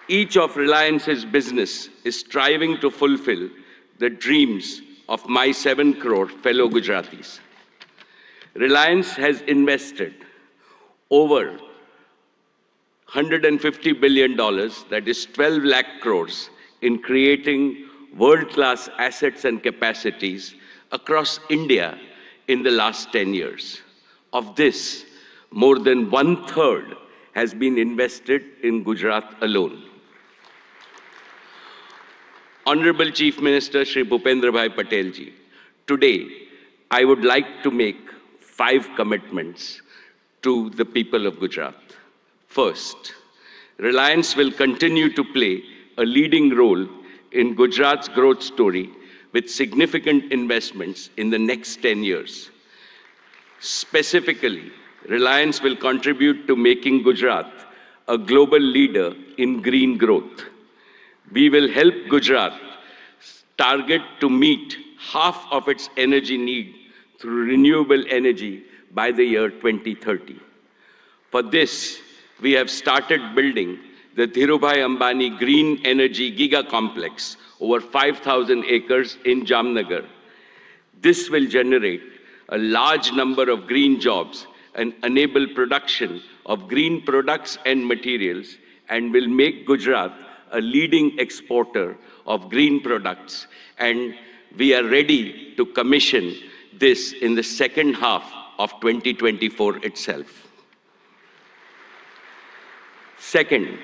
Each of Reliance's business is striving to fulfill the dreams of my 7 crore fellow Gujaratis. Reliance has invested over $150 billion, that is 12 lakh crores, in creating world-class assets and capacities across India in the last 10 years. Of this, more than one-third has been invested in Gujarat alone. Honorable Chief Minister Shri Bhupendra Bhai Patel ji, today I would like to make 5 commitments to the people of Gujarat. First, Reliance will continue to play a leading role in Gujarat's growth story with significant investments in the next 10 years. Specifically, Reliance will contribute to making Gujarat a global leader in green growth. We will help Gujarat target to meet half of its energy need through renewable energy by the year 2030. For this, we have started building the Dhirubhai Ambani Green Energy Giga Complex, over 5,000 acres in Jamnagar. This will generate a large number of green jobs and enable production of green products and materials, and will make Gujarat a leading exporter of green products. And we are ready to commission this in the second half of 2024 itself. Second,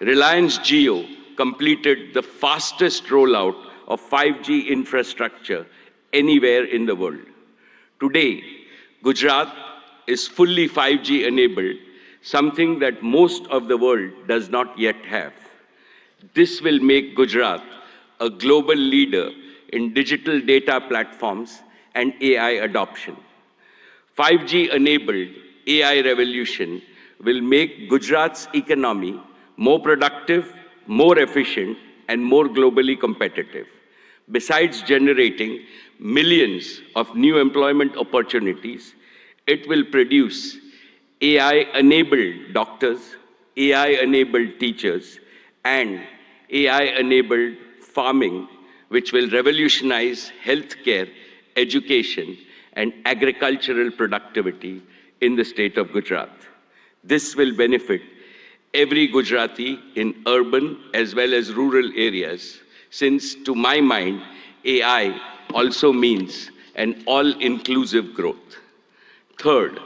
Reliance Jio completed the fastest rollout of 5G infrastructure anywhere in the world. Today, Gujarat is fully 5G enabled, something that most of the world does not yet have. This will make Gujarat a global leader in digital data platforms and AI adoption. 5G-enabled AI revolution will make Gujarat's economy more productive, more efficient, and more globally competitive. Besides generating millions of new employment opportunities, it will produce AI-enabled doctors, AI-enabled teachers, and AI-enabled farming, which will revolutionize healthcare, education, and agricultural productivity in the state of Gujarat. This will benefit every Gujarati in urban as well as rural areas, since to my mind, AI also means an all-inclusive growth. Third,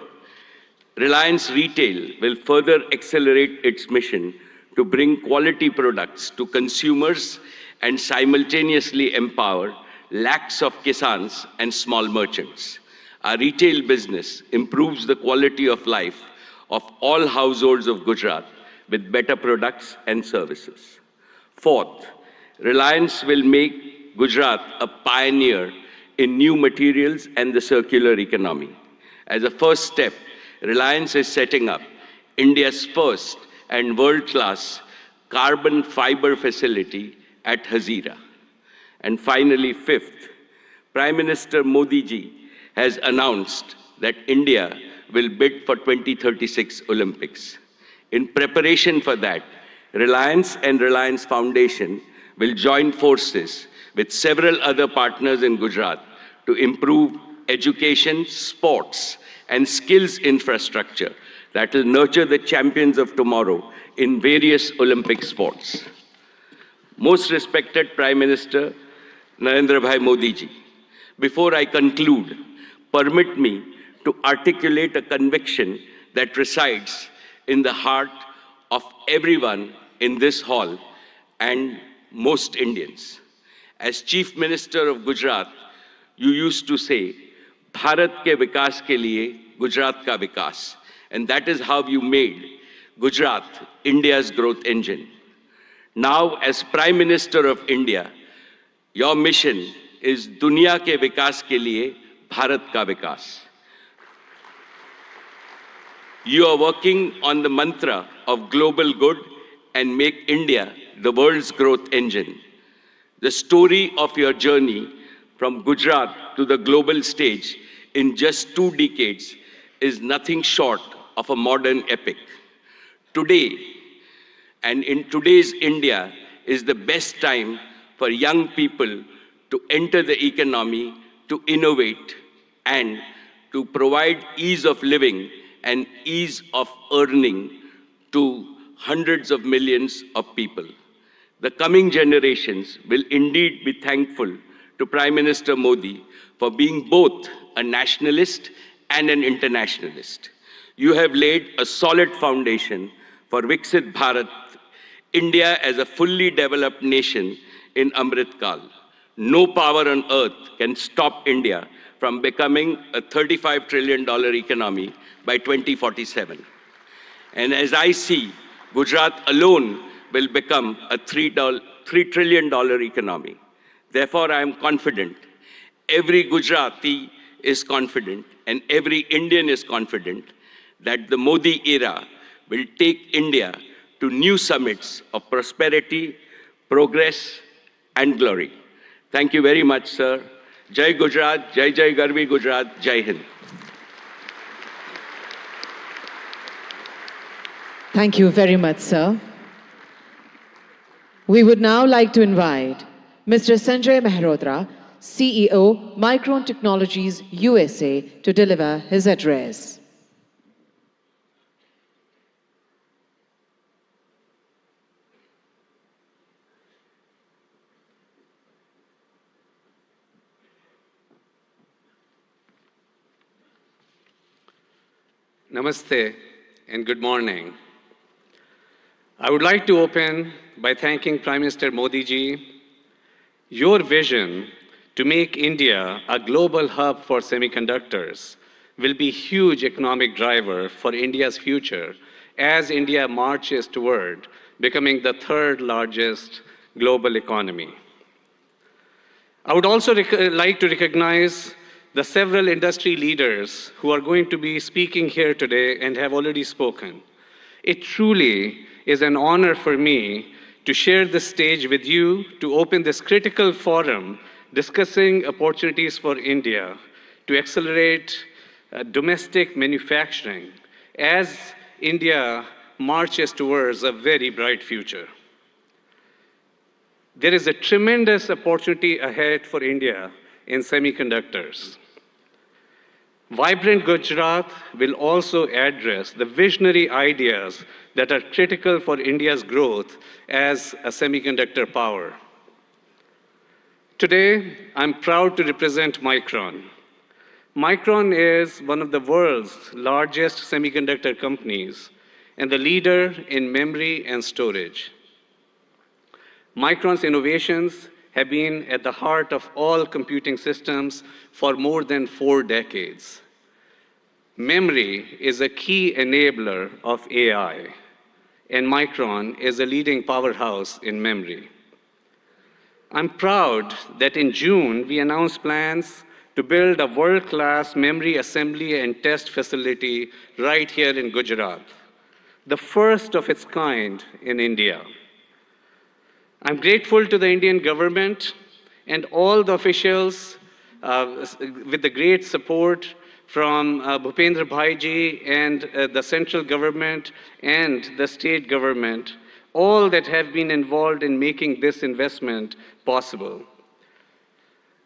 Reliance Retail will further accelerate its mission to bring quality products to consumers and simultaneously empower lakhs of kisans and small merchants. Our retail business improves the quality of life of all households of Gujarat with better products and services. Fourth, Reliance will make Gujarat a pioneer in new materials and the circular economy. As a first step, Reliance is setting up India's first and world-class carbon fiber facility at Hazira. And finally, fifth, Prime Minister Modi ji has announced that India will bid for 2036 Olympics. In preparation for that, Reliance and Reliance Foundation will join forces with several other partners in Gujarat to improve education, sports, and skills infrastructure that will nurture the champions of tomorrow in various Olympic sports. Most respected Prime Minister Narendra Bhai Modi ji, before I conclude, permit me to articulate a conviction that resides in the heart of everyone in this hall and most Indians. As Chief Minister of Gujarat, you used to say, Bharat ke vikas ke liye Gujarat ka vikas. And that is how you made Gujarat India's growth engine. Now, as Prime Minister of India, your mission is Dunya ke vikas ke liye Bharat ka vikas. You are working on the mantra of global good and make India the world's growth engine. The story of your journey from Gujarat to the global stage in just 2 decades is nothing short of a modern epic. Today, And in today's India is the best time for young people to enter the economy, to innovate, and to provide ease of living and ease of earning to hundreds of millions of people. The coming generations will indeed be thankful to Prime Minister Modi for being both a nationalist and an internationalist. You have laid a solid foundation for Viksit Bharat, India as a fully developed nation in Amrit Kal. No power on earth can stop India from becoming a $35 trillion economy by 2047. And as I see, Gujarat alone will become a $3 trillion economy. Therefore, I am confident, every Gujarati is confident, and every Indian is confident that the Modi era will take India to new summits of prosperity, progress, and glory. Thank you very much, sir. Jai Gujarat, Jai Jai Garvi Gujarat, Jai Hind. Thank you very much, sir. We would now like to invite Mr. Sanjay Mehrotra, CEO, Micron Technologies USA, to deliver his address. Namaste and good morning. I would like to open by thanking Prime Minister Modi ji. Your vision to make India a global hub for semiconductors will be a huge economic driver for India's future as India marches toward becoming the third largest global economy. I would also like to recognize the several industry leaders who are going to be speaking here today and have already spoken. It truly is an honor for me to share the stage with you to open this critical forum discussing opportunities for India to accelerate domestic manufacturing as India marches towards a very bright future. There is a tremendous opportunity ahead for India in semiconductors. Vibrant Gujarat will also address the visionary ideas that are critical for India's growth as a semiconductor power. Today, I'm proud to represent Micron. Micron is one of the world's largest semiconductor companies and the leader in memory and storage. Micron's innovations have been at the heart of all computing systems for more than 4 decades. Memory is a key enabler of AI, and Micron is a leading powerhouse in memory. I'm proud that in June, we announced plans to build a world-class memory assembly and test facility right here in Gujarat, the first of its kind in India. I'm grateful to the Indian government and all the officials with the great support from Bhupendra Bhaiji and the central government and the state government, all that have been involved in making this investment possible.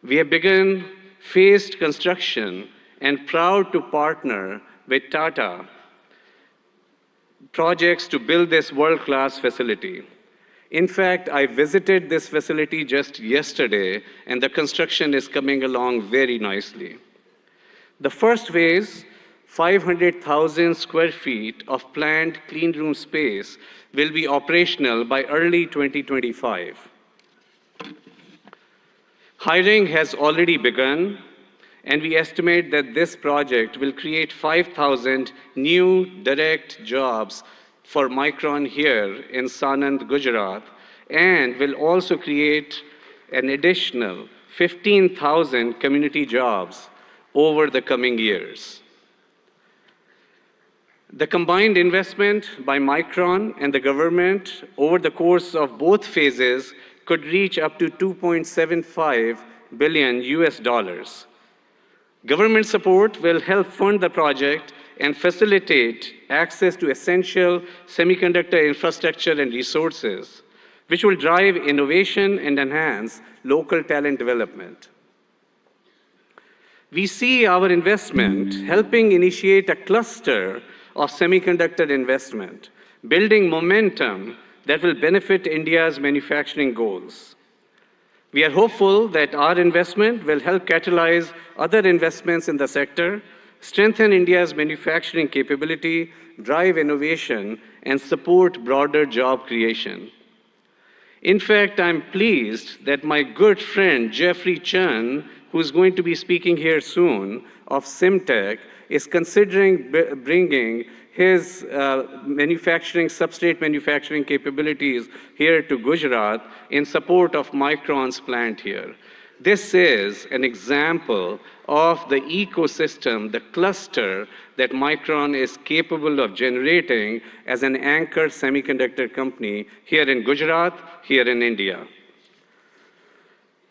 We have begun phased construction and proud to partner with Tata projects to build this world-class facility. In fact, I visited this facility just yesterday, and the construction is coming along very nicely. The first phase, 500,000 square feet of planned clean room space, will be operational by early 2025. Hiring has already begun, and we estimate that this project will create 5,000 new direct jobs for Micron here in Sanand, Gujarat, and will also create an additional 15,000 community jobs over the coming years. The combined investment by Micron and the government over the course of both phases could reach up to $2.75 billion US. Government support will help fund the project and facilitate access to essential semiconductor infrastructure and resources, which will drive innovation and enhance local talent development. We see our investment helping initiate a cluster of semiconductor investment, building momentum that will benefit India's manufacturing goals. We are hopeful that our investment will help catalyze other investments in the sector, strengthen India's manufacturing capability, drive innovation, and support broader job creation. In fact, I'm pleased that my good friend Jeffrey Chen, who's going to be speaking here soon, of Simtech, is considering bringing his substrate manufacturing capabilities here to Gujarat in support of Micron's plant here. This is an example of the ecosystem, the cluster that Micron is capable of generating as an anchor semiconductor company here in Gujarat, here in India.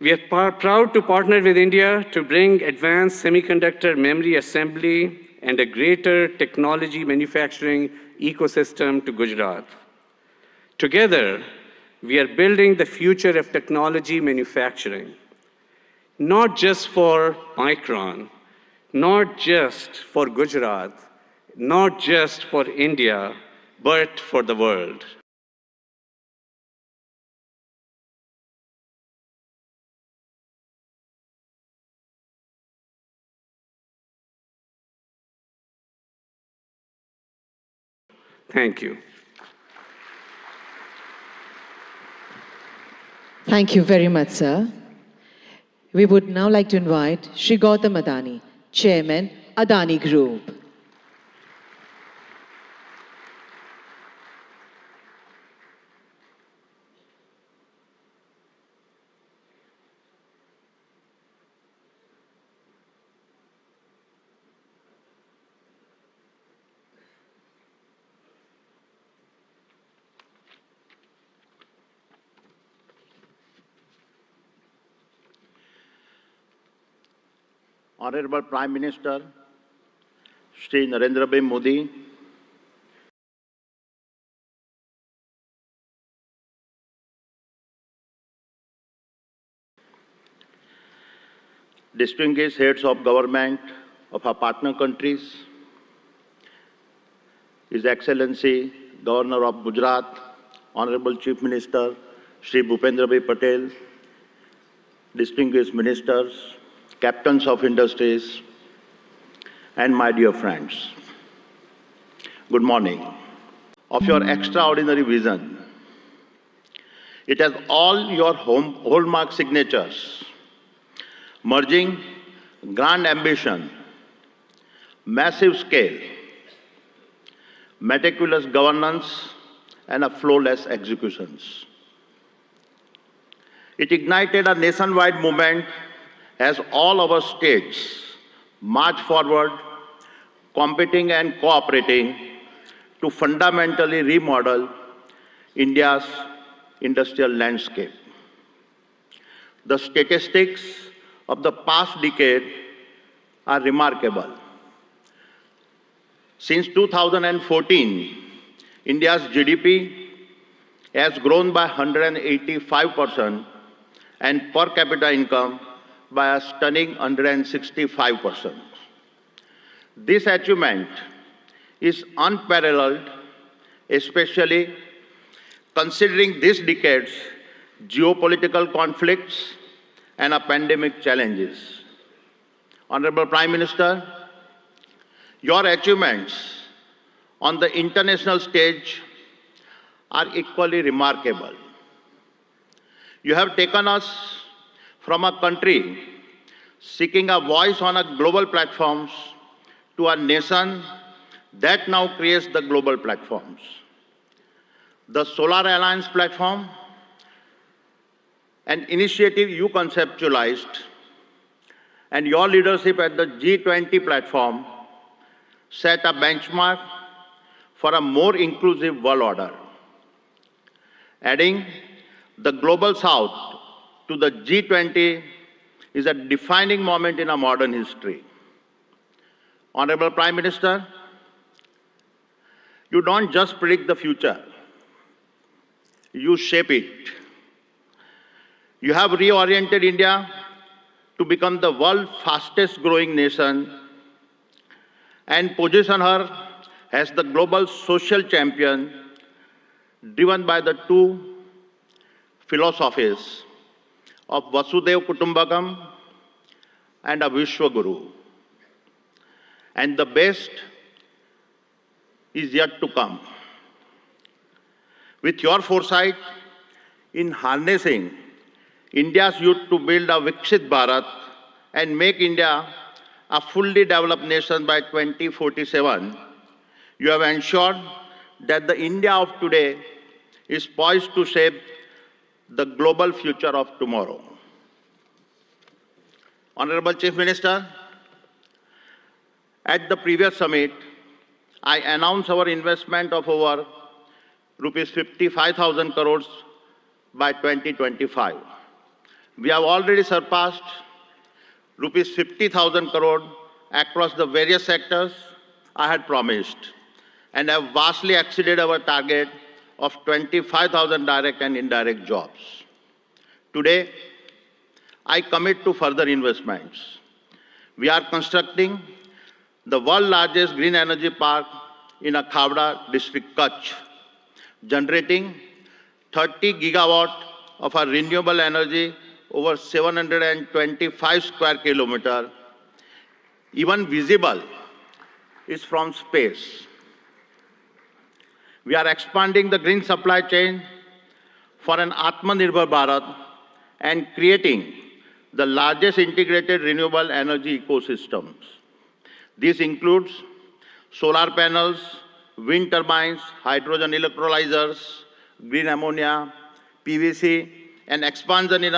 We are proud to partner with India to bring advanced semiconductor memory assembly and a greater technology manufacturing ecosystem to Gujarat. Together, we are building the future of technology manufacturing, not just for Micron, not just for Gujarat, not just for India, but for the world. Thank you. Thank you very much, sir. We would now like to invite Shri Gautam Adani, Chairman, Adani Group. Honorable Prime Minister, Shri Narendra Bhai Modi, distinguished heads of government of our partner countries, His Excellency Governor of Gujarat, Honorable Chief Minister Shri Bhupendra Bhai Patel, distinguished ministers, captains of industries, and my dear friends. Good morning. Of your extraordinary vision, it has all your hallmark signatures, merging grand ambition, massive scale, meticulous governance, and a flawless executions. It ignited a nationwide movement as all our states march forward, competing and cooperating to fundamentally remodel India's industrial landscape. The statistics of the past decade are remarkable. Since 2014, India's GDP has grown by 185% and per capita income by a stunning 165%. This achievement is unparalleled, especially considering this decade's geopolitical conflicts and pandemic challenges. Honorable Prime Minister, your achievements on the international stage are equally remarkable. You have taken us from a country seeking a voice on global platforms to a nation that now creates the global platforms. The Solar Alliance platform, an initiative you conceptualized, and your leadership at the G20 platform set a benchmark for a more inclusive world order. Adding the Global South to the G20 is a defining moment in our modern history. Honorable Prime Minister, You don't just predict the future, you shape it. You have reoriented India to become the world's fastest growing nation and position her as the global social champion driven by the two philosophies of Vasudev Kutumbakam and a Vishwaguru. And the best is yet to come. With your foresight in harnessing India's youth to build a Viksit Bharat and make India a fully developed nation by 2047, you have ensured that the India of today is poised to shape the global future of tomorrow. Honorable Chief Minister, at the previous summit, I announced our investment of over rupees 55,000 crores by 2025. We have already surpassed rupees 50,000 crore across the various sectors I had promised and have vastly exceeded our target of 25,000 direct and indirect jobs. Today, I commit to further investments. We are constructing the world's largest green energy park in Khavda district, Kutch, generating 30 gigawatt of our renewable energy over 725 square kilometers, even visible, is from space. We are expanding the green supply chain for an Atmanirbhar Bharat and creating the largest integrated renewable energy ecosystems. This includes solar panels, wind turbines, hydrogen electrolyzers, green ammonia, PVC, and expansion in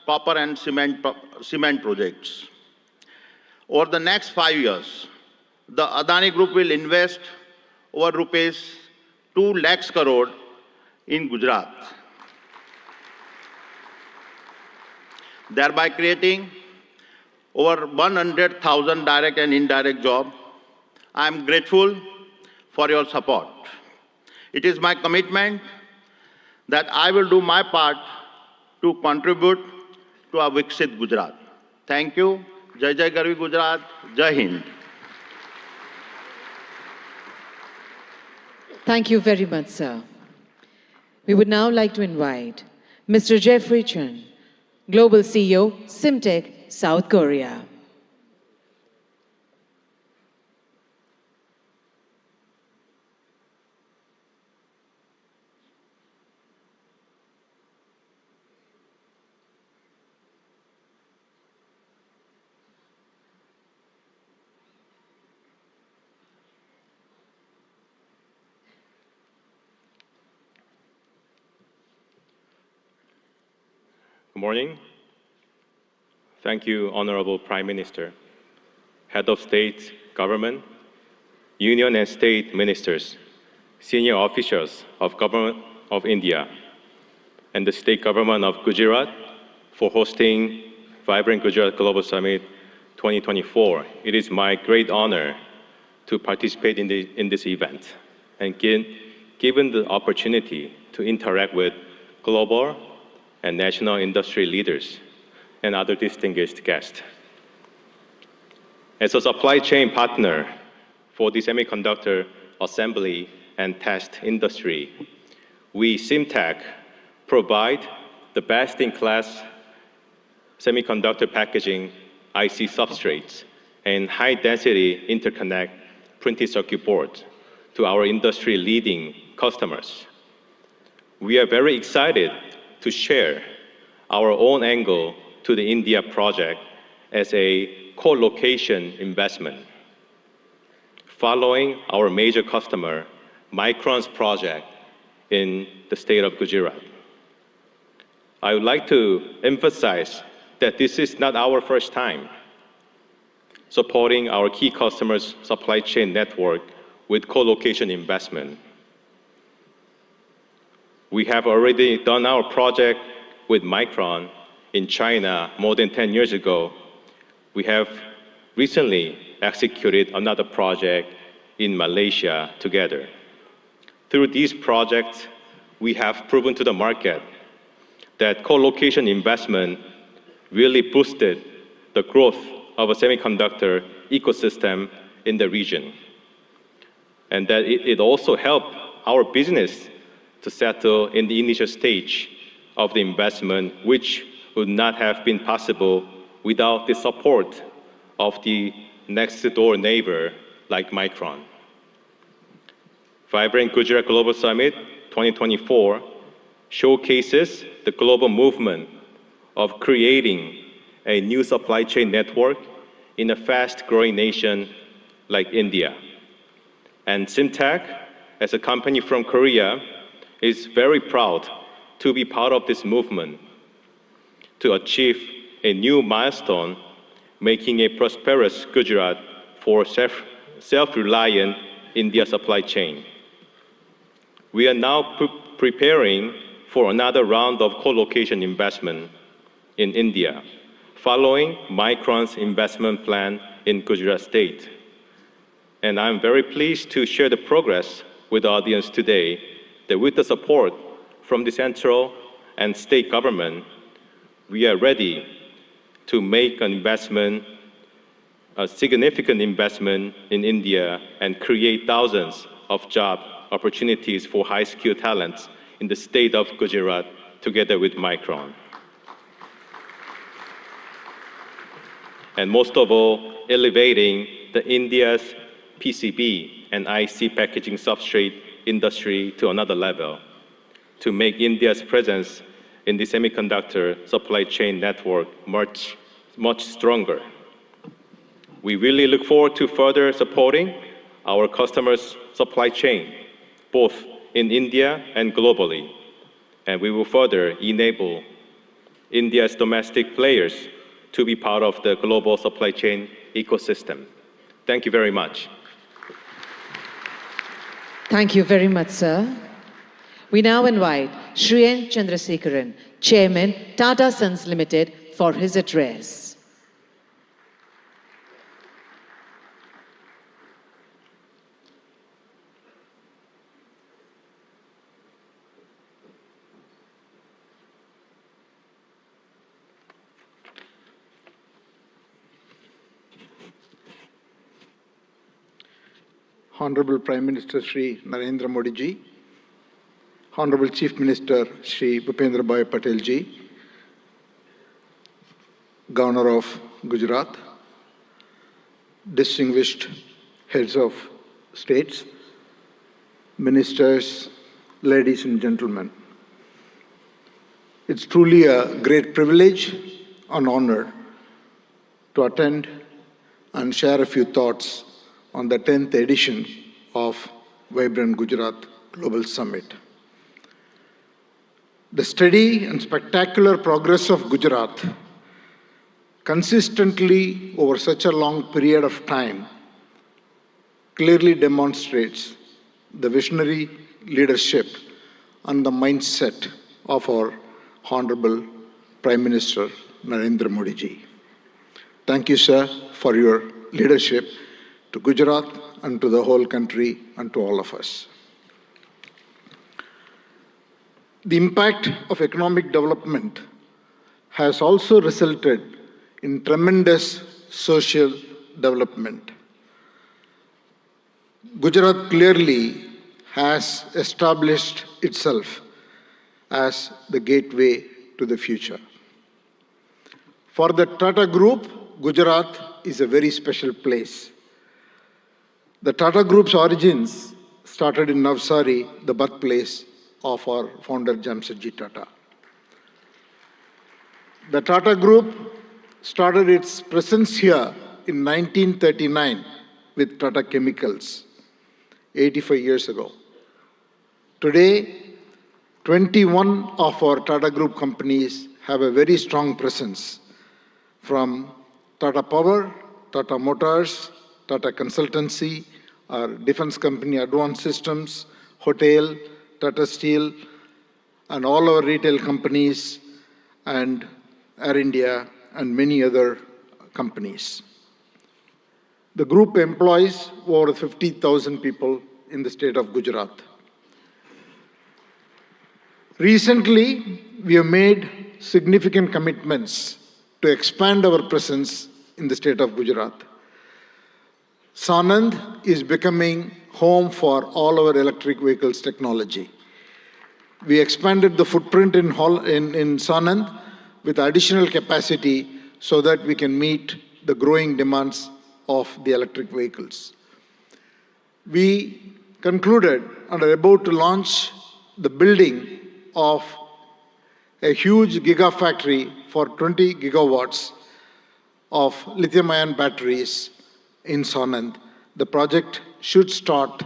copper and cement projects. Over the next 5 years, the Adani Group will invest over rupees 2 lakhs crore in Gujarat, thereby creating over 100,000 direct and indirect jobs. I am grateful for your support. It is my commitment that I will do my part to contribute to a Viksit Gujarat. Thank you. Jai Jai Garvi Gujarat. Jai Hind. Thank you very much, sir. We would now like to invite Mr. Jeffrey Chen, Global CEO, Simtech, South Korea. Good morning. Thank you, Honorable Prime Minister, Head of State, Government, Union and State Ministers, senior officials of Government of India, and the State Government of Gujarat for hosting Vibrant Gujarat Global Summit 2024. It is my great honor to participate in this event and given the opportunity to interact with global and national industry leaders and other distinguished guests. As a supply chain partner for the semiconductor assembly and test industry, we, Simtech, provide the best-in-class semiconductor packaging, IC substrates, and high-density interconnect printed circuit boards to our industry-leading customers. We are very excited to share our own angle to the India project as a co-location investment. Following our major customer, Micron's project in the state of Gujarat. I would like to emphasize that this is not our first time supporting our key customers' supply chain network with co-location investment. We have already done our project with Micron in China more than 10 years ago. We have recently executed another project in Malaysia together. Through these projects, we have proven to the market that co-location investment really boosted the growth of a semiconductor ecosystem in the region, and that it also helped our business to settle in the initial stage of the investment, which would not have been possible without the support of the next-door neighbor like Micron. Vibrant Gujarat Global Summit 2024 showcases the global movement of creating a new supply chain network in a fast-growing nation like India. And Simtech, as a company from Korea, is very proud to be part of this movement to achieve a new milestone, making a prosperous Gujarat for self-reliant India supply chain. We are now preparing for another round of co-location investment in India, following Micron's investment plan in Gujarat state. And I'm very pleased to share the progress with the audience today that with the support from the central and state government, we are ready to make an investment, a significant investment in India and create thousands of job opportunities for high-skilled talents in the state of Gujarat together with Micron. And most of all, elevating the India's PCB and IC packaging substrate industry to another level to make India's presence in the semiconductor supply chain network much stronger. We really look forward to further supporting our customers' supply chain, both in India and globally. And we will further enable India's domestic players to be part of the global supply chain ecosystem. Thank you very much. Thank you very much, sir. We now invite Shri N. Chandrasekharan, Chairman, Tata Sons Limited, for his address. Honorable Prime Minister Shri Narendra Modi ji, Honorable Chief Minister Shri Bhupendra Bhai Patel ji, Governor of Gujarat, distinguished heads of states, ministers, ladies and gentlemen. It's truly a great privilege and honor to attend and share a few thoughts on the 10th edition of Vibrant Gujarat Global Summit. The steady and spectacular progress of Gujarat consistently over such a long period of time clearly demonstrates the visionary leadership and the mindset of our Honorable Prime Minister Narendra Modi ji. Thank you, sir, for your leadership to Gujarat and to the whole country and to all of us. The impact of economic development has also resulted in tremendous social development. Gujarat clearly has established itself as the gateway to the future. For the Tata Group, Gujarat is a very special place. The Tata Group's origins started in Navsari, the birthplace of our founder Jamshedji Tata. The Tata Group started its presence here in 1939 with Tata Chemicals, 85 years ago. Today, 21 of our Tata Group companies have a very strong presence, from Tata Power, Tata Motors, Tata Consultancy, our defense company Advanced Systems, Hotel, Tata Steel, and all our retail companies, and Air India, and many other companies. The group employs over 50,000 people in the state of Gujarat. Recently, we have made significant commitments to expand our presence in the state of Gujarat. Sanand is becoming home for all our electric vehicles technology. We expanded the footprint in Sanand with additional capacity so that we can meet the growing demands of the electric vehicles. We concluded and are about to launch the building of a huge gigafactory for 20 gigawatts of lithium-ion batteries in Sanand. The project should start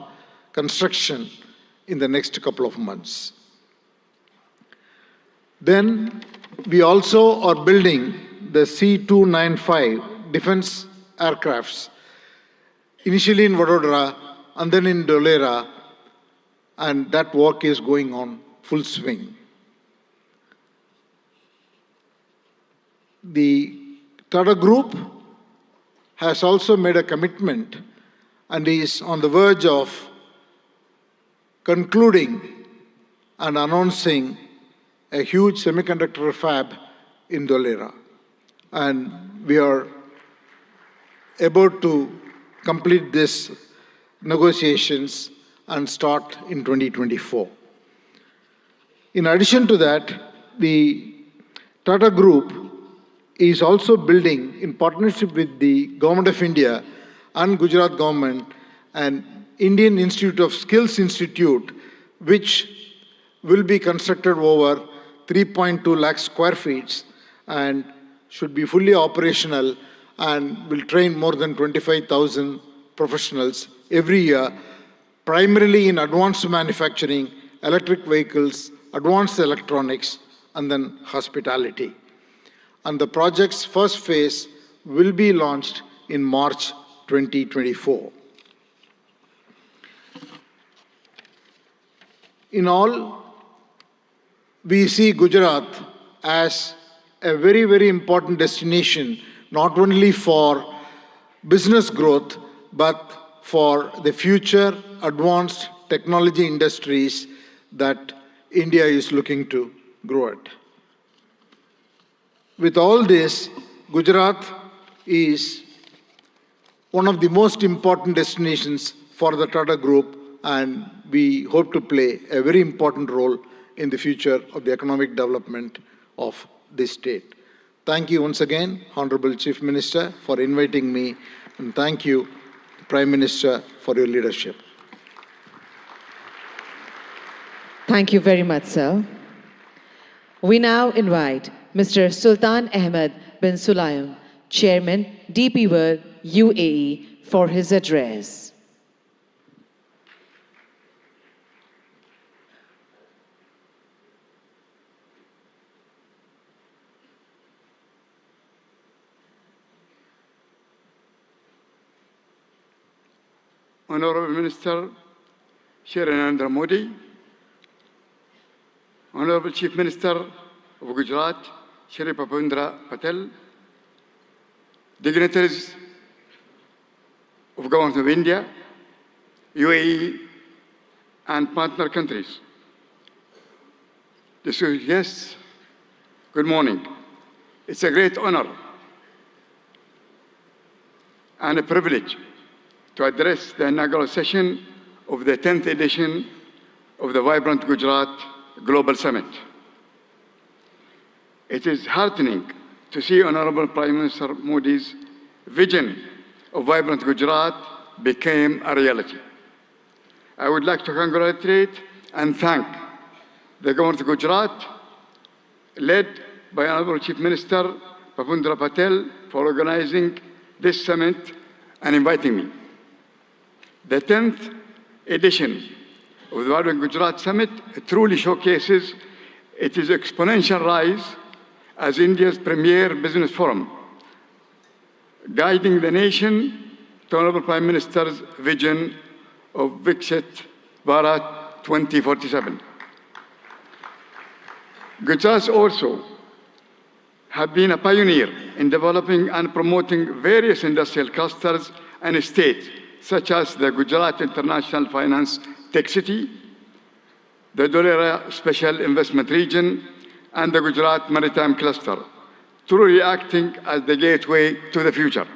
construction in the next couple of months. Then we also are building the C-295 defense aircrafts, initially in Vadodara and then in Dholera, and that work is going on full swing. The Tata Group has also made a commitment and is on the verge of concluding and announcing a huge semiconductor fab in Dholera. And we are about to complete these negotiations and start in 2024. In addition to that, the Tata Group is also building, in partnership with the Government of India and Gujarat government, an Indian Institute of Skills Institute, which will be constructed over 3.2 lakh square feet and should be fully operational and will train more than 25,000 professionals every year, primarily in advanced manufacturing, electric vehicles, advanced electronics, and then hospitality. And the project's first phase will be launched in March 2024. In all, we see Gujarat as a very, very important destination, not only for business growth, but for the future advanced technology industries that India is looking to grow at. With all this, Gujarat is one of the most important destinations for the Tata Group, and we hope to play a very important role in the future of the economic development of this state. Thank you once again, Honorable Chief Minister, for inviting me, and thank you, Prime Minister, for your leadership. Thank you very much, sir. We now invite Mr. Sultan Ahmed bin Sulayem, Chairman, DP World, UAE, for his address. Honorable Minister Shri Narendra Modi, Honorable Chief Minister of Gujarat Shri Bhupendra Patel, dignitaries of Government of India, UAE, and partner countries. Distinguished guests, good morning. It's a great honor and a privilege to address the inaugural session of the 10th edition of the Vibrant Gujarat Global Summit. It is heartening to see Honorable Prime Minister Modi's vision of Vibrant Gujarat became a reality. I would like to congratulate and thank the Government of Gujarat, led by Honorable Chief Minister Bhupendra Patel, for organizing this summit and inviting me. The 10th edition of the Vibrant Gujarat Summit truly showcases its exponential rise as India's premier business forum, guiding the nation to Honorable Prime Minister's vision of Viksit Bharat 2047. Gujarat also have been a pioneer in developing and promoting various industrial clusters and states, such as the Gujarat International Finance Tech City, the Dholera Special Investment Region, and the Gujarat Maritime Cluster, truly acting as the gateway to the future.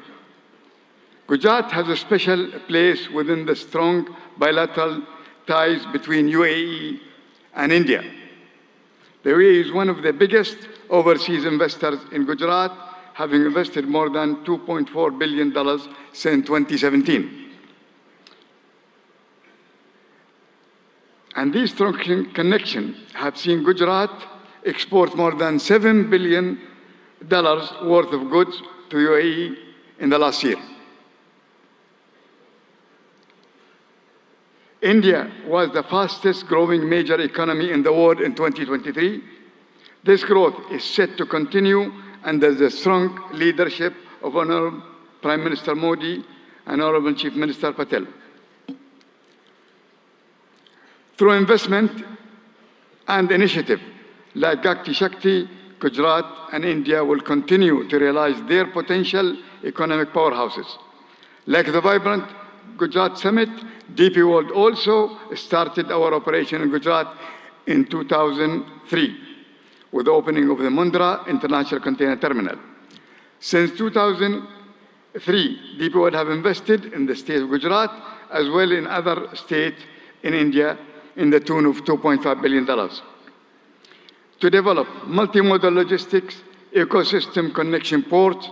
Gujarat has a special place within the strong bilateral ties between UAE and India. The UAE is one of the biggest overseas investors in Gujarat, having invested more than $2.4 billion since 2017. And these strong connections have seen Gujarat export more than $7 billion worth of goods to UAE in the last year. India was the fastest growing major economy in the world in 2023. This growth is set to continue under the strong leadership of Honorable Prime Minister Modi and Honorable Chief Minister Patel. Through investment and initiative like Gakti Shakti, Gujarat and India will continue to realize their potential economic powerhouses. Like the vibrant Gujarat Summit, DP World also started our operation in Gujarat in 2003 with the opening of the Mundra International Container Terminal. Since 2003, DP World have invested in the state of Gujarat as well in other states in India in the tune of $2.5 billion. To develop multimodal logistics, ecosystem connection ports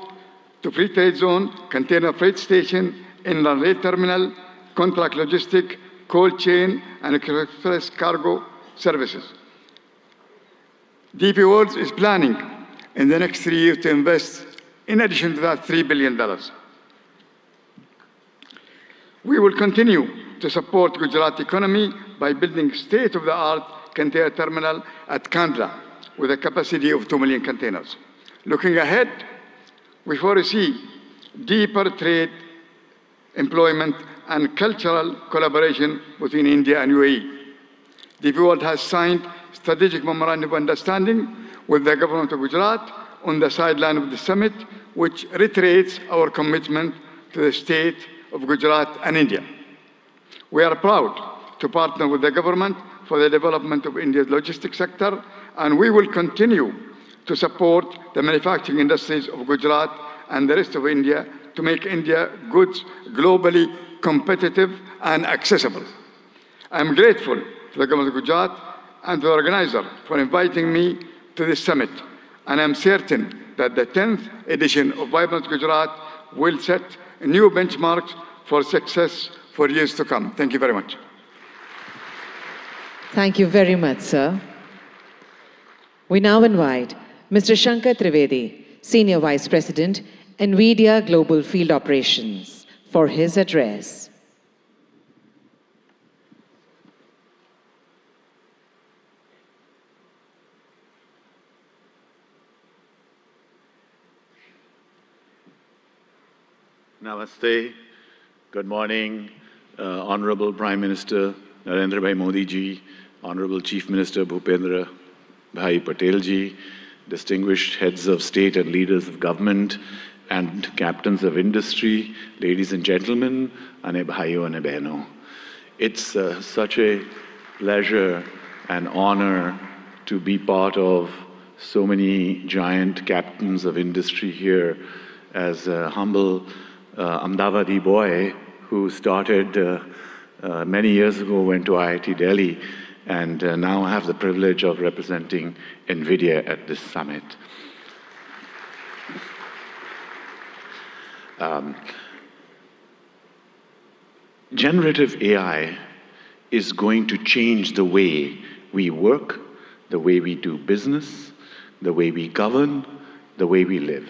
to free trade zone, container freight station, inland rail terminal, contract logistic, cold chain, and express cargo services. DP World is planning in the next 3 years to invest, in addition to that, $3 billion. We will continue to support Gujarat economy by building state-of-the-art container terminal at Kandla with a capacity of 2 million containers. Looking ahead, we foresee deeper trade, employment, and cultural collaboration between India and UAE. DP World has signed strategic memorandum of understanding with the government of Gujarat on the sideline of the summit, which reiterates our commitment to the state of Gujarat and India. We are proud to partner with the government for the development of India's logistics sector, and we will continue to support the manufacturing industries of Gujarat and the rest of India to make India goods globally competitive and accessible. I am grateful to the government of Gujarat and to the organizer for inviting me to this summit, and I am certain that the 10th edition of Vibrant Gujarat will set new benchmarks for success for years to come. Thank you very much. Thank you very much, sir. We now invite Mr. Shankar Trivedi, Senior Vice President, NVIDIA Global Field Operations, for his address. Namaste. Good morning, Honorable Prime Minister Narendra Bhai Modi ji, Honorable Chief Minister Bhupendra Bhai Patel ji, distinguished heads of state and leaders of government, and captains of industry, ladies and gentlemen, ane bhaiyo ane behno. It's such a pleasure and honor to be part of so many giant captains of industry here as a humble Ahmedabadi boy who started many years ago, went to IIT Delhi, and now I have the privilege of representing NVIDIA at this summit. Generative AI is going to change the way we work, the way we do business, the way we govern, the way we live.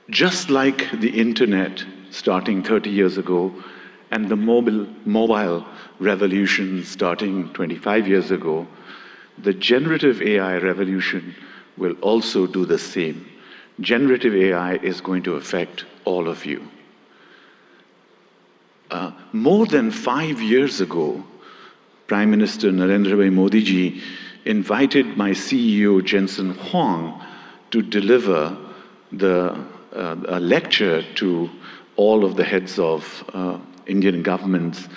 Just like the internet starting 30 years ago and the mobile revolution starting 25 years ago, the generative AI revolution will also do the same. Generative AI is going to affect all of you. More than 5 years ago, Prime Minister Narendra Bhai Modi ji invited my CEO Jensen Huang to deliver a lecture to all of the heads of Indian governments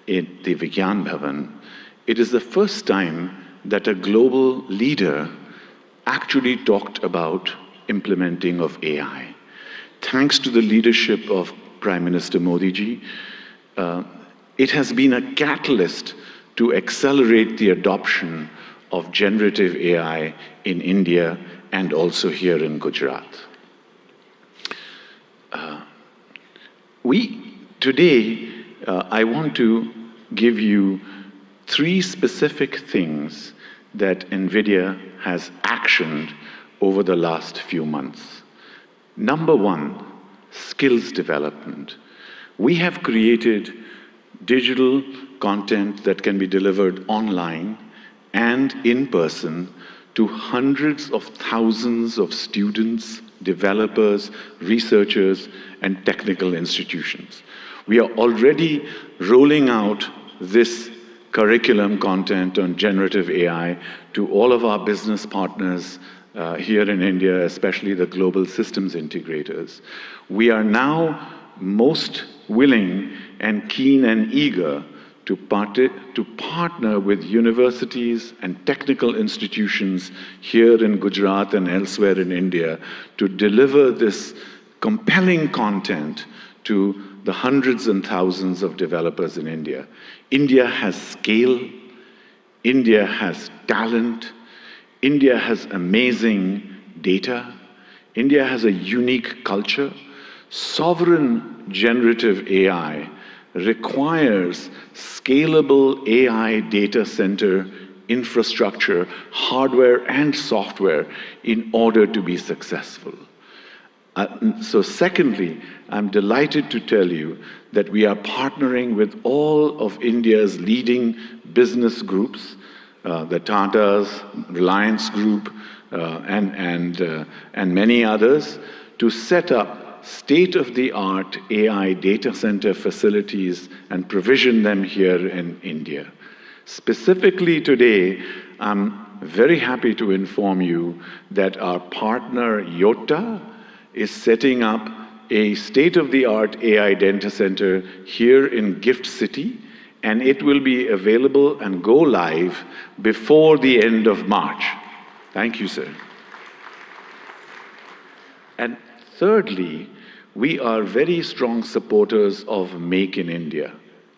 in the Vigyan Bhavan it is the first time that a global leader actually talked about implementing of AI. Thanks to the leadership of Prime Minister Modi ji, it has been a catalyst to accelerate the adoption of generative AI in India and also here in Gujarat. Today, I want to give you 3 specific things that NVIDIA has actioned over the last few months. Number 1, skills development. We have created digital content that can be delivered online and in person to hundreds of thousands of students, developers, researchers, and technical institutions. We are already rolling out this curriculum content on generative AI to all of our business partners here in India, especially the global systems integrators. We are now most willing and keen and eager to partner with universities and technical institutions here in Gujarat and elsewhere in India to deliver this compelling content to the hundreds and thousands of developers in India. India has scale, India has talent, India has amazing data, India has a unique culture. Sovereign generative AI requires scalable AI data center infrastructure, hardware and software in order to be successful. So secondly, I'm delighted to tell you that we are partnering with all of India's leading business groups, the Tatas, Reliance Group, and many others, to set up state-of-the-art AI data center facilities and provision them here in India. Specifically today, I'm very happy to inform you that our partner Yotta is setting up a state-of-the-art AI data center here in Gift City, and it will be available and go live before the end of March. Thank you, sir. And thirdly, we are very strong supporters of Make in India.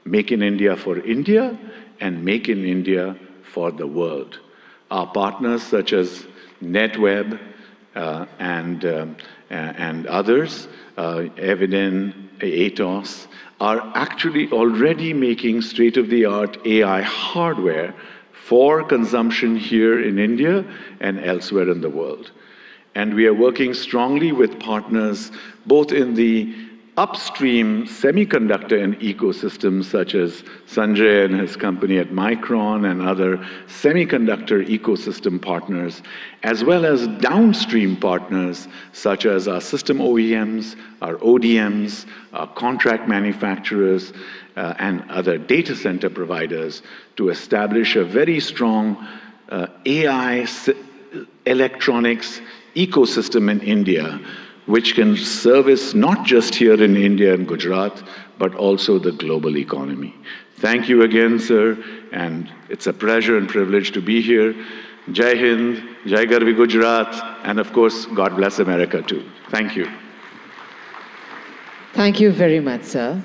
Make in India for India and Make in India for the world. Our partners such as NetWeb and others, Eviden, Atos, are actually already making state-of-the-art AI hardware for consumption here in India and elsewhere in the world. And we are working strongly with partners both in the upstream semiconductor and ecosystems such as Sanjay and his company at Micron and other semiconductor ecosystem partners, as well as downstream partners such as our system OEMs, our ODMs, our contract manufacturers, and other data center providers to establish a very strong AI electronics ecosystem in India, which can service not just here in India and Gujarat, but also the global economy. Thank you again, sir, and it's a pleasure and privilege to be here. Jai Hind, Jai Garvi Gujarat, and of course, God bless America too. Thank you. Thank you very much, sir.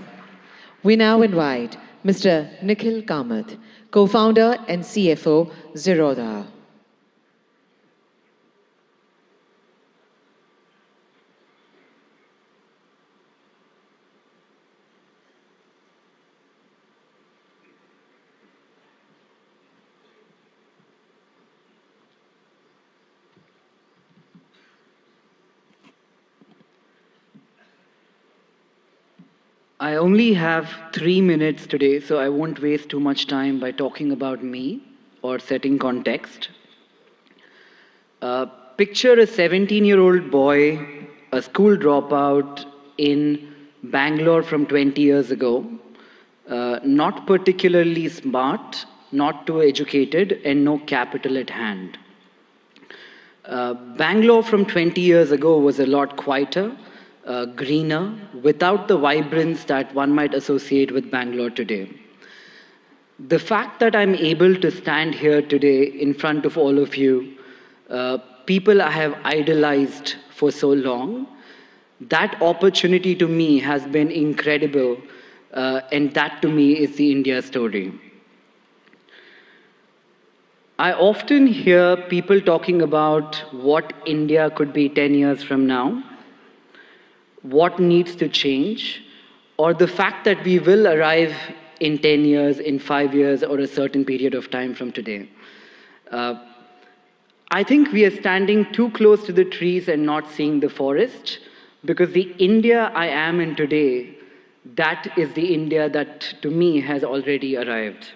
We now invite Mr. Nikhil Kamath, co-founder and CFO, Zerodha. I only have 3 minutes today, so I won't waste too much time by talking about me or setting context. Picture a 17-year-old boy, a school dropout in Bangalore from 20 years ago, not particularly smart, not too educated, and no capital at hand. Bangalore from 20 years ago was a lot quieter, greener, without the vibrance that one might associate with Bangalore today. The fact that I'm able to stand here today in front of all of you, people I have idolized for so long, that opportunity to me has been incredible, and that to me is the India story. I often hear people talking about what India could be 10 years from now, what needs to change, or the fact that we will arrive in 10 years, in 5 years, or a certain period of time from today. I think we are standing too close to the trees and not seeing the forest, because the India I am in today, that is the India that to me has already arrived.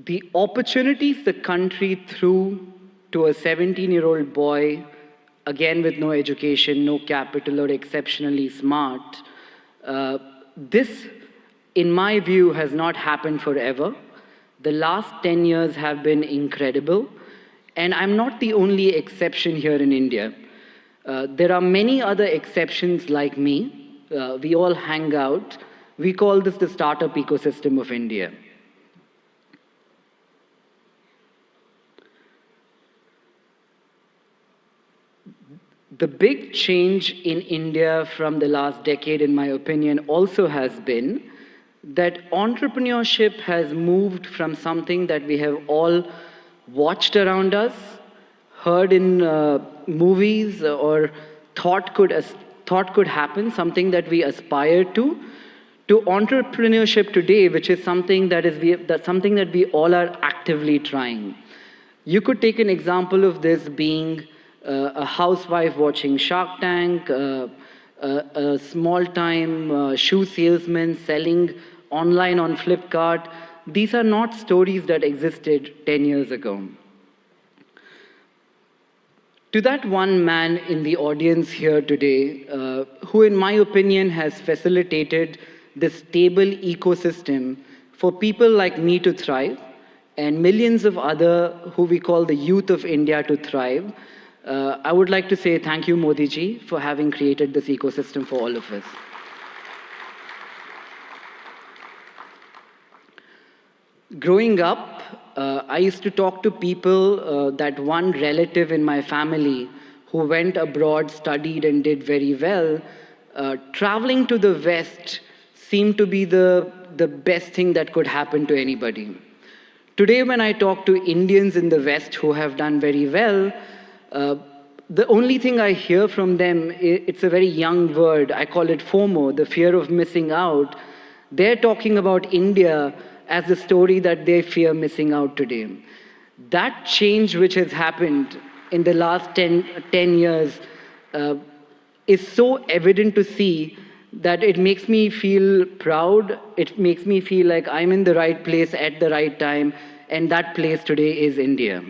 The opportunities the country threw to a 17-year-old boy, again with no education, no capital, or exceptionally smart, this, in my view, has not happened forever. The last 10 years have been incredible, and I'm not the only exception here in India. There are many other exceptions like me. We all hang out. We call this the startup ecosystem of India. The big change in India from the last decade, in my opinion, also has been that entrepreneurship has moved from something that we have all watched around us, heard in movies, or thought could happen, something that we aspire to entrepreneurship today, which is something something that we all are actively trying. You could take an example of this being a housewife watching Shark Tank, a small-time shoe salesman selling online on Flipkart. These are not stories that existed 10 years ago. To that one man in the audience here today, who in my opinion has facilitated this stable ecosystem for people like me to thrive, and millions of other who we call the youth of India to thrive, I would like to say thank you, Modi ji, for having created this ecosystem for all of us. Growing up, I used to talk to people, that one relative in my family who went abroad, studied and did very well. Traveling to the West seemed to be the best thing that could happen to anybody. Today, when I talk to Indians in the West who have done very well, the only thing I hear from them, it's a very young word, I call it FOMO, the fear of missing out. They're talking about India as the story that they fear missing out today. That change which has happened in the last 10 years is so evident to see that it makes me feel proud, it makes me feel like I'm in the right place at the right time, and that place today is India.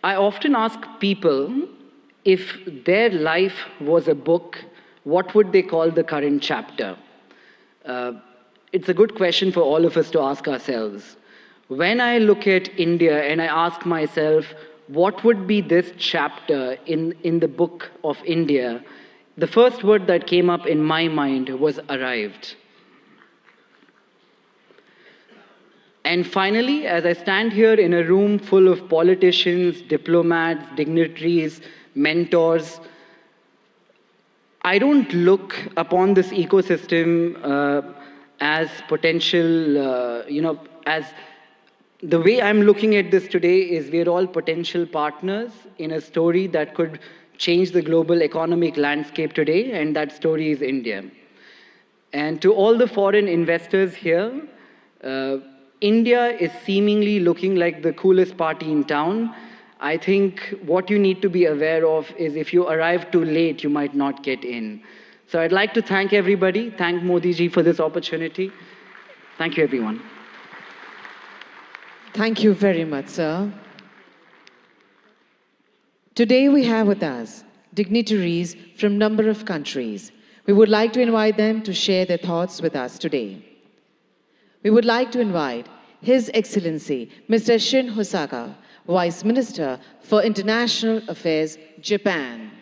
I often ask people, if their life was a book, what would they call the current chapter? It's a good question for all of us to ask ourselves. When I look at India and I ask myself, what would be this chapter in the book of India? The first word that came up in my mind was arrived. And finally, as I stand here in a room full of politicians, diplomats, dignitaries, mentors, I don't look upon this ecosystem as potential, as the way I'm looking at this today is we're all potential partners in a story that could change the global economic landscape today, and that story is India. And to all the foreign investors here, India is seemingly looking like the coolest party in town. I think what you need to be aware of is if you arrive too late, you might not get in. So I'd like to thank everybody. Thank Modi ji for this opportunity. Thank you, everyone. Thank you very much, sir. Today we have with us dignitaries from a number of countries. We would like to invite them to share their thoughts with us today. We would like to invite His Excellency Mr. Shin Hosaka, Vice Minister for International Affairs, Japan.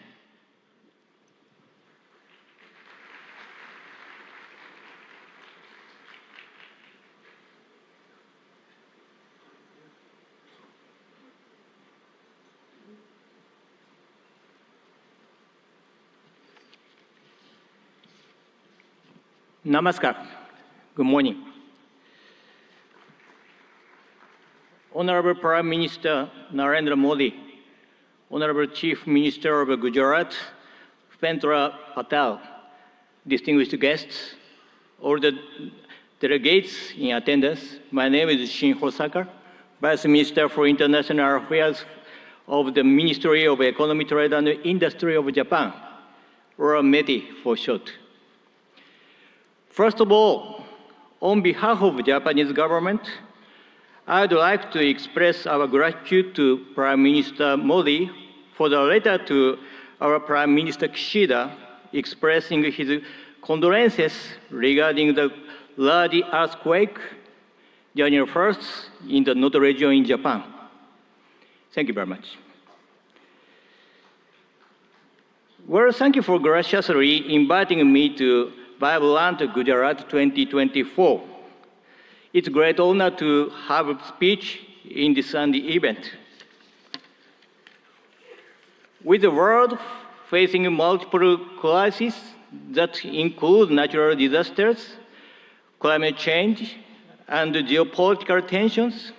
Namaskar. Good morning. Honorable Prime Minister Narendra Modi, Honorable Chief Minister of Gujarat, Bhupendra Patel, distinguished guests, all the delegates in attendance, my name is Shin Hosaka, Vice Minister for International Affairs of the Ministry of Economy, Trade and Industry of Japan, or METI for short. First of all, on behalf of the Japanese government, I'd like to express our gratitude to Prime Minister Modi for the letter to our Prime Minister Kishida expressing his condolences regarding the large earthquake January 1st in the Noto region in Japan. Thank you very much. Well, thank you for graciously inviting me to Vibrant Gujarat 2024. It's a great honor to have a speech in this Sunday event. With the world facing multiple crises that include natural disasters, climate change, and geopolitical tensions,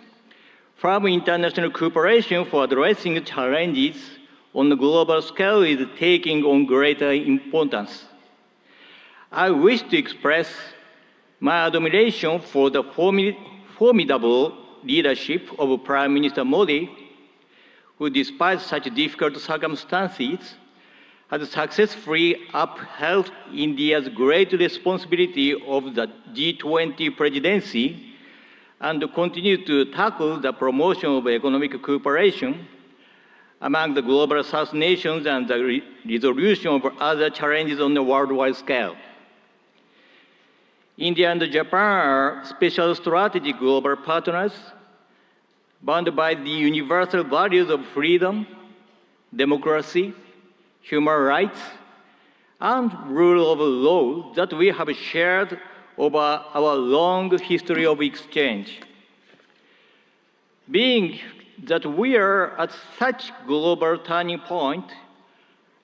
firm international cooperation for addressing challenges on a global scale is taking on greater importance. I wish to express my admiration for the formidable leadership of Prime Minister Modi, who, despite such difficult circumstances, has successfully upheld India's great responsibility of the G20 presidency and continues to tackle the promotion of economic cooperation among the global South nations and the resolution of other challenges on a worldwide scale. India and Japan are special strategic global partners bound by the universal values of freedom, democracy, human rights, and rule of law that we have shared over our long history of exchange. Being that we are at such global turning point,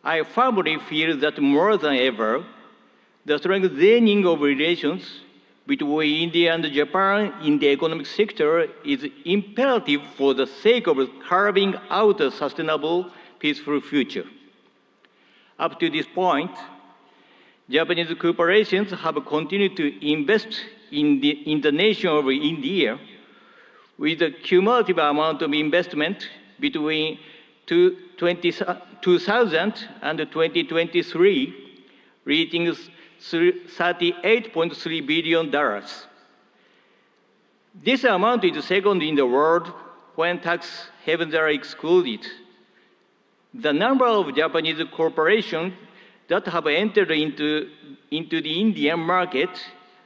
I firmly feel that more than ever, the strengthening of relations between India and Japan in the economic sector is imperative for the sake of carving out a sustainable, peaceful future. Up to this point, Japanese corporations have continued to invest in the nation of India with a cumulative amount of investment between 2000 and 2023, reaching $38.3 billion. This amount is second in the world when tax havens are excluded. The number of Japanese corporations that have entered into the Indian market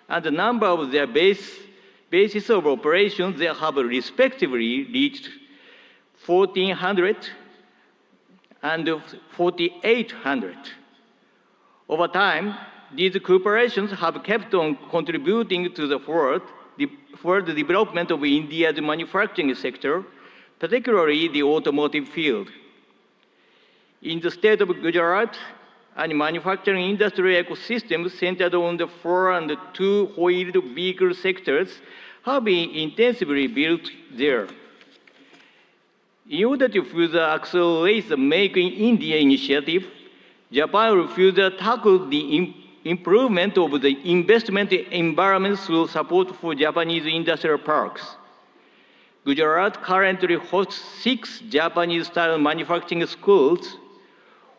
and the number of their bases of operations they have respectively reached 1,400 and 4,800. Over time, these corporations have kept on contributing to the further development of India's manufacturing sector, particularly the automotive field. In the state of Gujarat, a manufacturing industry ecosystem centered on the four- and two-wheeled vehicle sectors have been intensively built there. In order to further accelerate the Make in India initiative, Japan will further tackle the improvement of the investment environment through support for Japanese industrial parks. Gujarat currently hosts 6 Japanese-style manufacturing schools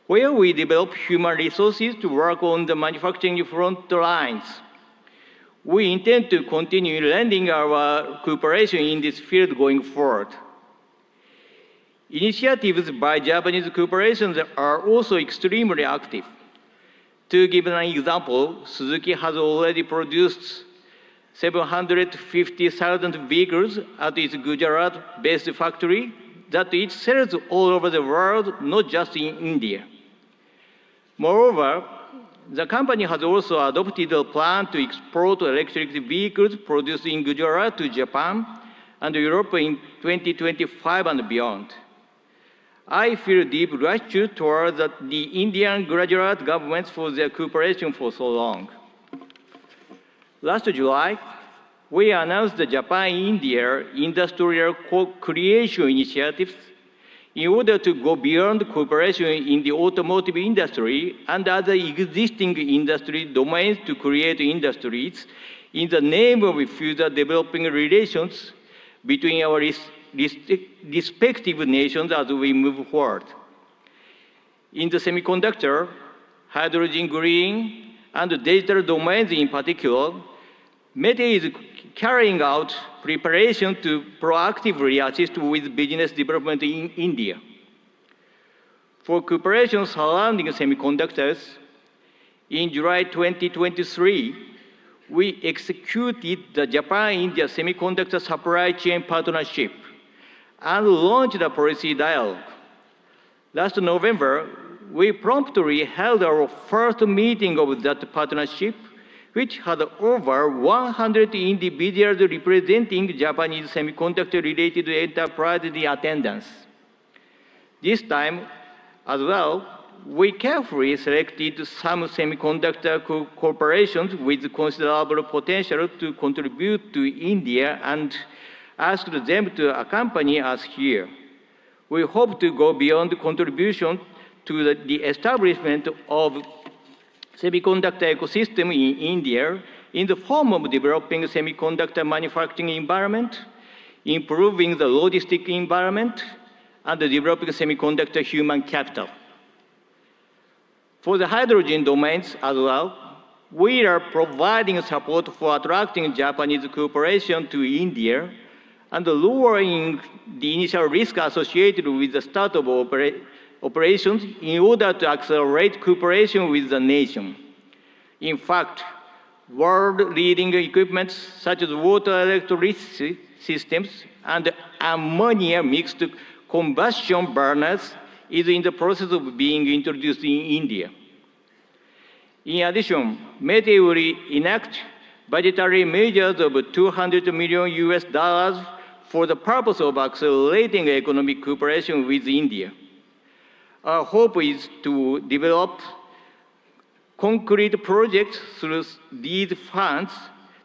where we develop human resources to work on the manufacturing front lines. We intend to continue lending our cooperation in this field going forward. Initiatives by Japanese corporations are also extremely active. To give an example, Suzuki has already produced 750,000 vehicles at its Gujarat-based factory that it sells all over the world, not just in India. Moreover, the company has also adopted a plan to export electric vehicles produced in Gujarat to Japan and Europe in 2025 and beyond. I feel deep gratitude toward the Indian Gujarat governments for their cooperation for so long. Last July, we announced the Japan-India Industrial Co-Creation Initiatives in order to go beyond cooperation in the automotive industry and other existing industry domains to create industries in the name of further developing relations between our respective nations as we move forward. In the semiconductor, hydrogen green, and digital domains in particular, METE is carrying out preparation to proactively assist with business development in India. For cooperation surrounding semiconductors, in July 2023, we executed the Japan-India Semiconductor Supply Chain Partnership and launched a policy dialogue. Last November, we promptly held our first meeting of that partnership, which had over 100 individuals representing Japanese semiconductor-related enterprises in attendance. This time, as well, we carefully selected some semiconductor corporations with considerable potential to contribute to India and asked them to accompany us here. We hope to go beyond contribution to the establishment of semiconductor ecosystem in India in the form of developing semiconductor manufacturing environment, improving the logistic environment, and developing semiconductor human capital. For the hydrogen domains as well, we are providing support for attracting Japanese cooperation to India and lowering the initial risk associated with the start of operations in order to accelerate cooperation with the nation. In fact, world-leading equipment such as water electricity systems and ammonia mixed combustion burners is in the process of being introduced in India. In addition, METE will enact budgetary measures of $200 million for the purpose of accelerating economic cooperation with India. Our hope is to develop concrete projects through these funds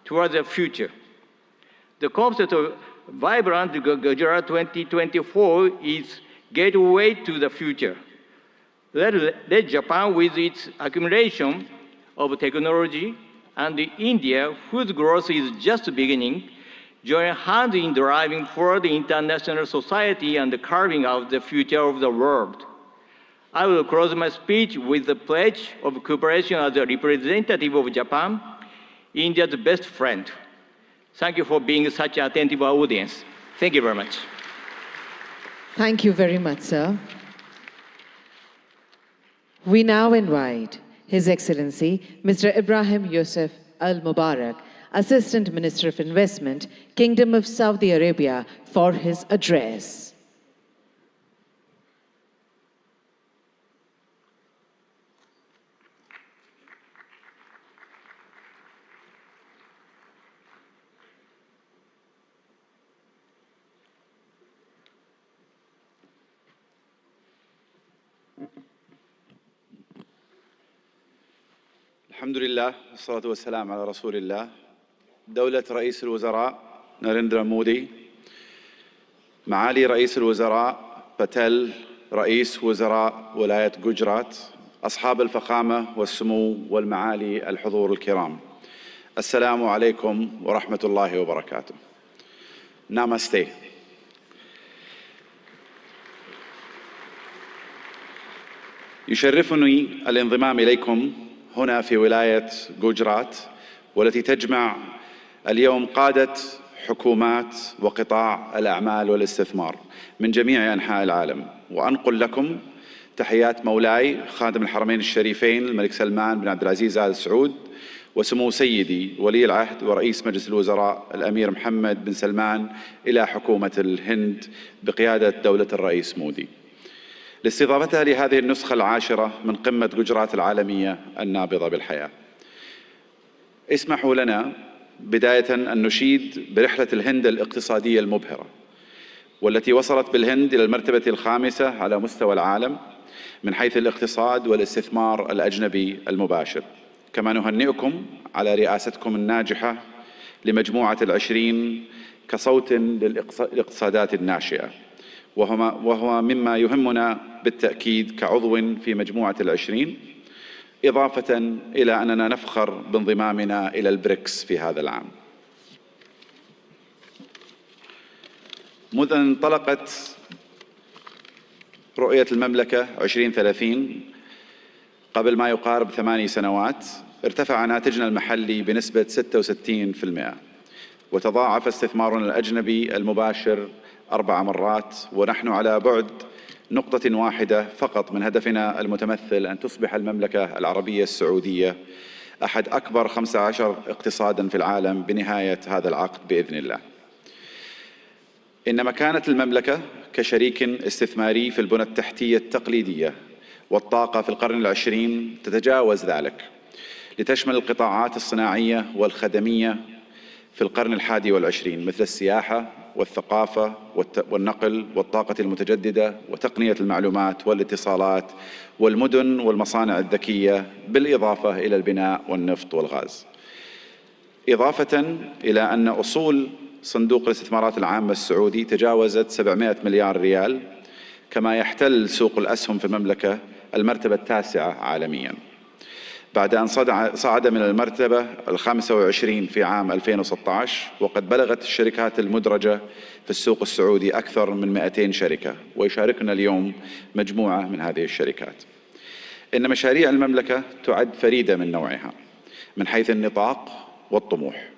towards the future. The concept of Vibrant Gujarat 2024 is gateway to the future. Let Japan, with its accumulation of technology, and India, whose growth is just beginning, join hands in driving forward international society and carving out the future of the world. I will close my speech with the pledge of cooperation as a representative of Japan, India's best friend. Thank you for being such an attentive audience. Thank you very much. Thank you very much, sir. We now invite His Excellency Mr. Ibrahim Yusuf Al Mubarak, Assistant Minister of Investment, Kingdom of Saudi Arabia, for his address. الحمد لله والصلاة والسلام على رسول الله. دولة رئيس الوزراء ناريندرا مودي، معالي رئيس الوزراء باتيل، رئيس وزراء ولاية جوجرات، أصحاب الفخامة والسمو والمعالي الحضور الكرام، السلام عليكم ورحمة الله وبركاته. نامستي. يشرفني الانضمام إليكم هنا في ولاية جوجرات، والتي تجمع اليوم قادة حكومات وقطاع الأعمال والاستثمار من جميع أنحاء العالم، وأنقل لكم تحيات مولاي خادم الحرمين الشريفين الملك سلمان بن عبد العزيز آل سعود وسمو سيدي ولي العهد ورئيس مجلس الوزراء الأمير محمد بن سلمان إلى حكومة الهند بقيادة دولة الرئيس مودي لاستضافتها لهذه النسخة العاشرة من قمة جوجرات العالمية النابضة بالحياة. اسمحوا لنا بداية أن نشيد برحلة الهند الاقتصادية المبهرة، والتي وصلت بالهند إلى المرتبة الخامسة على مستوى العالم من حيث الاقتصاد والاستثمار الأجنبي المباشر. كما نهنئكم على رئاستكم الناجحة لمجموعة العشرين كصوت للاقتصادات الناشئة، وهو مما يهمنا بالتأكيد كعضو في مجموعة العشرين، إضافة إلى أننا نفخر بانضمامنا إلى البريكس في هذا العام. منذ أن انطلقت رؤية المملكة 2030 قبل ما يقارب 8 سنوات، ارتفع ناتجنا المحلي بنسبة 66%، وتضاعف استثمارنا الأجنبي المباشر 4 مرات، ونحن على بعد نقطة واحدة فقط من هدفنا المتمثل أن تصبح المملكة العربية السعودية أحد أكبر 15 اقتصاداً في العالم بنهاية هذا العقد بإذن الله. إن مكانة المملكة كشريك استثماري في البنى التحتية التقليدية والطاقة في القرن العشرين تتجاوز ذلك، لتشمل القطاعات الصناعية والخدمية في القرن الحادي والعشرين مثل السياحة والثقافة والنقل والطاقة المتجددة وتقنية المعلومات والاتصالات والمدن والمصانع الذكية، بالإضافة إلى البناء والنفط والغاز. إضافة إلى أن أصول صندوق الاستثمارات العامة السعودي تجاوزت 700 مليار ريال، كما يحتل سوق الأسهم في المملكة المرتبة التاسعة عالمياً، بعد أن صعد من المرتبة 25 في عام 2016، وقد بلغت الشركات المدرجة في السوق السعودي أكثر من 200 شركة، ويشاركنا اليوم مجموعة من هذه الشركات. إن مشاريع المملكة تعد فريدة من نوعها من حيث النطاق والطموح،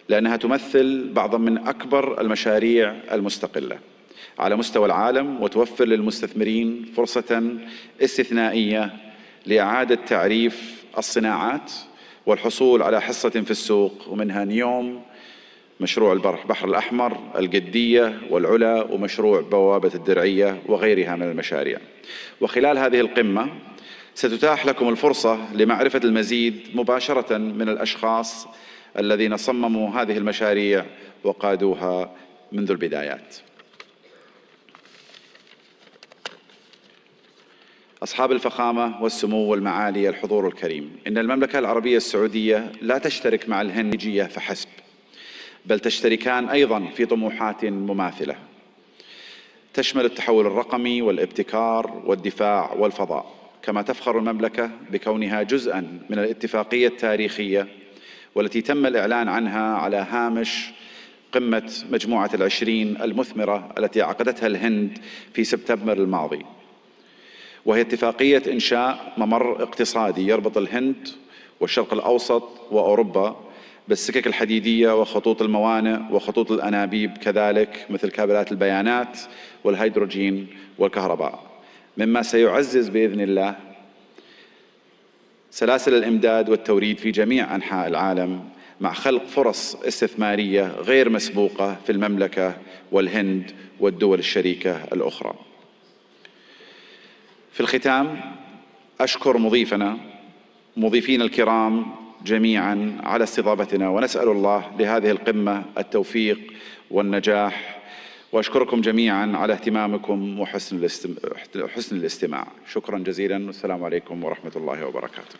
لأنها تمثل بعضا من أكبر المشاريع المستقلة على مستوى العالم، وتوفر للمستثمرين فرصة استثنائية لإعادة تعريف الصناعات والحصول على حصة في السوق، ومنها نيوم، مشروع البحر الأحمر، القدية والعلا، ومشروع بوابة الدرعية وغيرها من المشاريع. وخلال هذه القمة ستتاح لكم الفرصة لمعرفة المزيد مباشرة من الأشخاص الذين صمموا هذه المشاريع وقادوها منذ البدايات. أصحاب الفخامة والسمو والمعالي الحضور الكريم، إن المملكة العربية السعودية لا تشترك مع الهندية فحسب، بل تشتركان أيضاً في طموحات مماثلة تشمل التحول الرقمي والابتكار والدفاع والفضاء. كما تفخر المملكة بكونها جزءاً من الاتفاقية التاريخية والتي تم الإعلان عنها على هامش قمة مجموعة العشرين المثمرة التي عقدتها الهند في سبتمبر الماضي، وهي اتفاقية إنشاء ممر اقتصادي يربط الهند والشرق الأوسط وأوروبا بالسكك الحديدية وخطوط الموانئ وخطوط الأنابيب، كذلك مثل كابلات البيانات والهيدروجين والكهرباء، مما سيعزز بإذن الله سلاسل الإمداد والتوريد في جميع أنحاء العالم، مع خلق فرص استثمارية غير مسبوقة في المملكة والهند والدول الشريكة الأخرى. في الختام أشكر مضيفين الكرام جميعا على استضافتنا، ونسأل الله لهذه القمة التوفيق والنجاح، وأشكركم جميعا على اهتمامكم وحسن الاستماع. شكرا جزيلا، والسلام عليكم ورحمة الله وبركاته.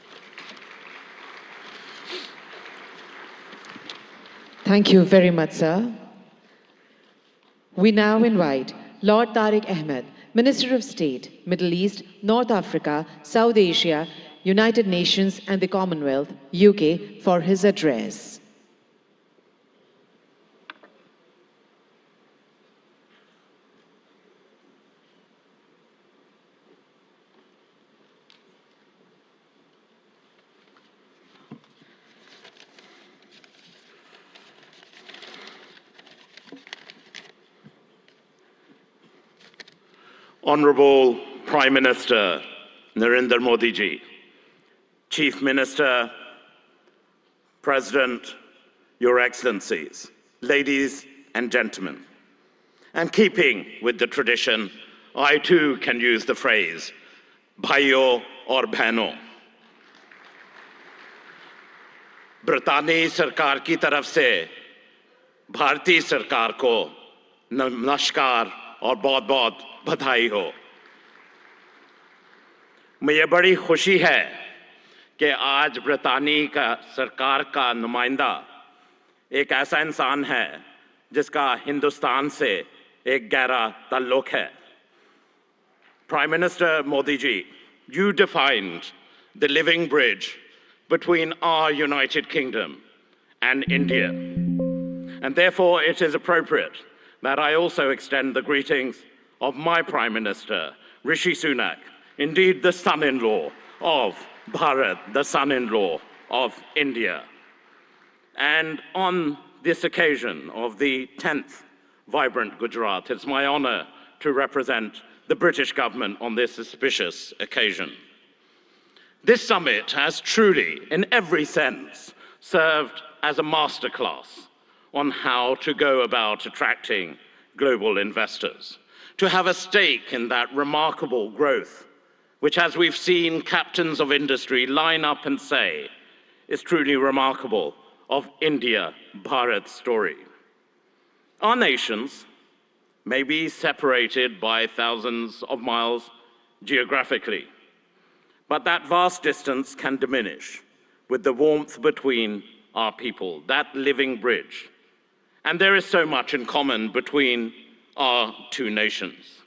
Thank you very much, sir. We now invite Lord Tariq Ahmed, Minister of State, Middle East, North Africa, South Asia, United Nations and the Commonwealth, UK, for his address. Honorable Prime Minister Narendra Modi ji, Chief Minister President, Your Excellencies, ladies and gentlemen, and keeping with the tradition, I too can use the phrase, bhaiyo aur behno. ब्रितानी सरकार की तरफ से भारतीय सरकार को नमस्कार और बहुत बहुत बधाई हो। मुझे बड़ी खुशी है कि आज ब्रितानी का सरकार का नुमाइंदा एक ऐसा इंसान है जिसका हिंदुस्तान से एक गहरा ताल्लुक है। Prime Minister Modi ji, you defined the living bridge between our United Kingdom and India. And therefore, it is appropriate that I also extend the greetings of my Prime Minister, Rishi Sunak, indeed the son-in-law of Bharat, the son-in-law of India. And on this occasion of the 10th Vibrant Gujarat, it's my honor to represent the British government on this auspicious occasion. This summit has truly, in every sense, served as a masterclass on how to go about attracting global investors, to have a stake in that remarkable growth, which, as we've seen captains of industry line up and say, is truly remarkable of India-Bharat story. Our nations may be separated by thousands of miles geographically, but that vast distance can diminish with the warmth between our people, that living bridge. And there is so much in common between our two nations.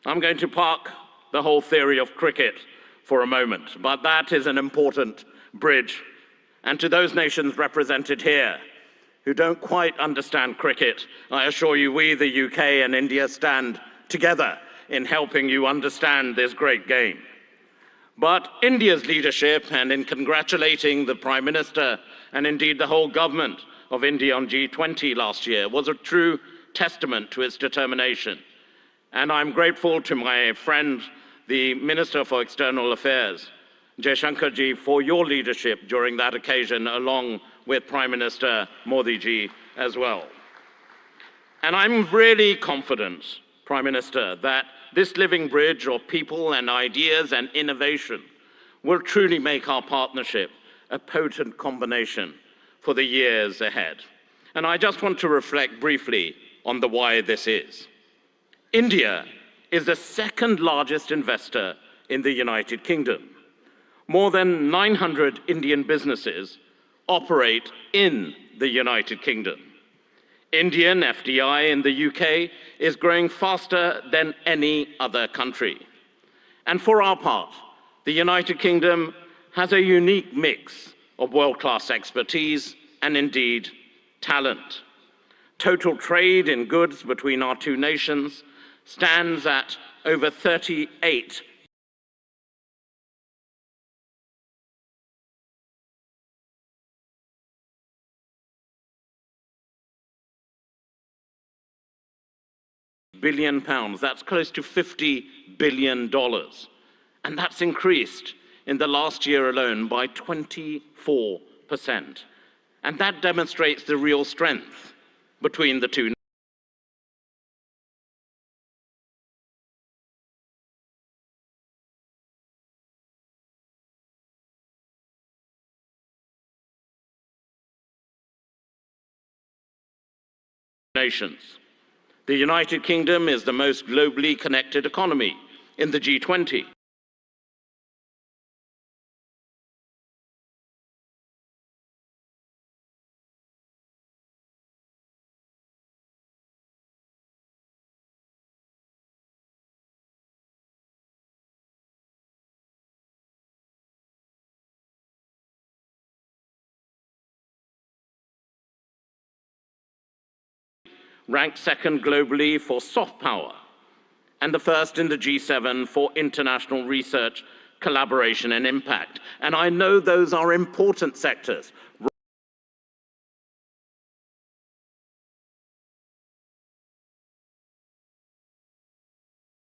I'm going to park the whole theory of cricket for a moment, but that is an important bridge. And to those nations represented here who don't quite understand cricket, I assure you we, the UK and India, stand together in helping you understand this great game. But India's leadership, and in congratulating the Prime Minister and indeed the whole government of India on G20 last year, was a true testament to its determination. And I'm grateful to my friend, the Minister for External Affairs, Jaishankar ji, for your leadership during that occasion, along with Prime Minister Modi ji as well. And I'm really confident, Prime Minister, that this living bridge of people and ideas and innovation will truly make our partnership a potent combination for the years ahead. And I just want to reflect briefly on the why this is. India is the second largest investor in the United Kingdom. More than 900 Indian businesses operate in the United Kingdom. Indian FDI in the UK is growing faster than any other country. And for our part, the United Kingdom has a unique mix of world-class expertise and indeed talent. Total trade in goods between our two nations stands at over 38 billion pounds. That's close to $50 billion. And that's increased in the last year alone by 24%. And that demonstrates the real strength between the two nations. The United Kingdom is the most globally connected economy in the G20. Ranked second globally for soft power, and the first in the G7 for international research, collaboration and impact. And I know those are important sectors.